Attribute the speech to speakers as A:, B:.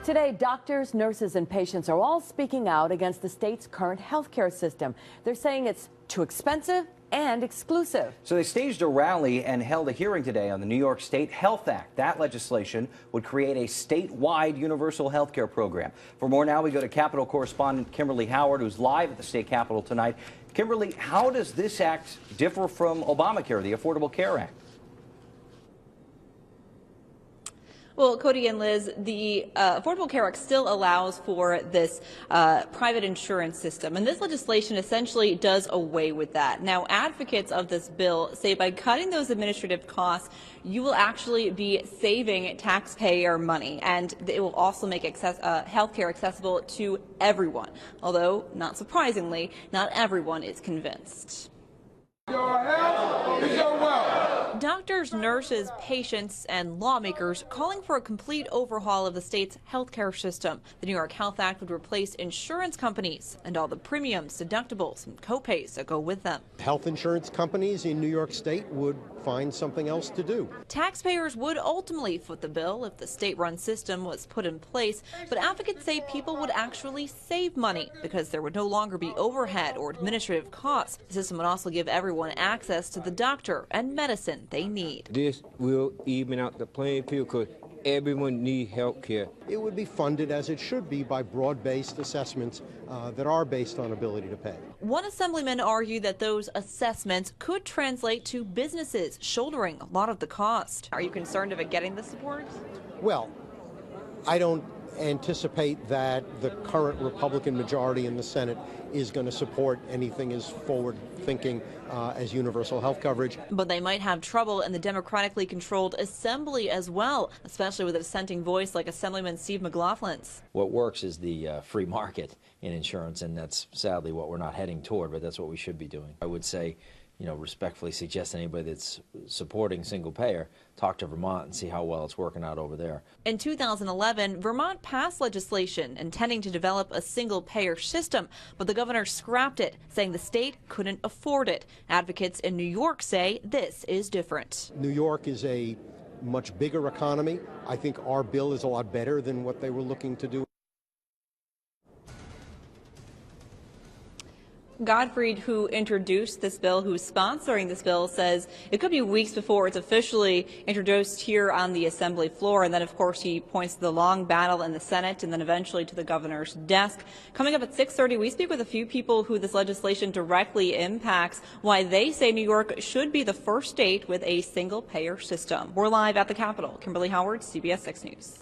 A: Today, doctors, nurses, and patients are all speaking out against the state's current health care system. They're saying it's too expensive and exclusive.
B: So they staged a rally and held a hearing today on the New York State Health Act. That legislation would create a statewide universal health care program. For more now, we go to Capitol correspondent Kimberly Howard, who's live at the state capitol tonight. Kimberly, how does this act differ from Obamacare, the Affordable Care Act?
C: Well, Cody and Liz, the Affordable Care Act still allows for this private insurance system, and this legislation essentially does away with that. Now, advocates of this bill say by cutting those administrative costs, you will actually be saving taxpayer money, and it will also make health care accessible to everyone, although, not surprisingly, not everyone is convinced.
D: Your health is your wealth.
C: Doctors, nurses, patients, and lawmakers calling for a complete overhaul of the state's healthcare system. The New York Health Act would replace insurance companies and all the premiums, deductibles, and copays that go with them.
E: Health insurance companies in New York State would find something else to do.
C: Taxpayers would ultimately foot the bill if the state-run system was put in place, but advocates say people would actually save money because there would no longer be overhead or administrative costs. The system would also give everyone access to the doctor and medicine they need.
F: This will even out the playing field because everyone needs health care.
E: It would be funded as it should be by broad-based assessments that are based on ability to pay.
C: One assemblyman argued that those assessments could translate to businesses shouldering a lot of the cost. Are you concerned of it getting the support?
E: Well, I don't anticipate that the current Republican majority in the Senate is going to support anything as forward-thinking as universal health coverage.
C: But they might have trouble in the democratically controlled assembly as well, especially with a dissenting voice like Assemblyman Steve McLaughlin's.
G: What works is the free market in insurance, and that's sadly what we're not heading toward, but that's what we should be doing. I would say, respectfully suggest anybody that's supporting single payer, talk to Vermont and see how well it's working out over there.
C: In 2011, Vermont passed legislation intending to develop a single payer system, but the governor scrapped it, saying the state couldn't afford it. Advocates in New York say this is different.
E: New York is a much bigger economy. I think our bill is a lot better than what they were looking to do.
C: Gottfried, who introduced this bill, who's sponsoring this bill, says it could be weeks before it's officially introduced here on the assembly floor. And then, of course, he points to the long battle in the Senate and then eventually to the governor's desk. Coming up at 6:30, we speak with a few people who this legislation directly impacts, why they say New York should be the first state with a single payer system. We're live at the Capitol. Kimberly Howard, CBS 6 News.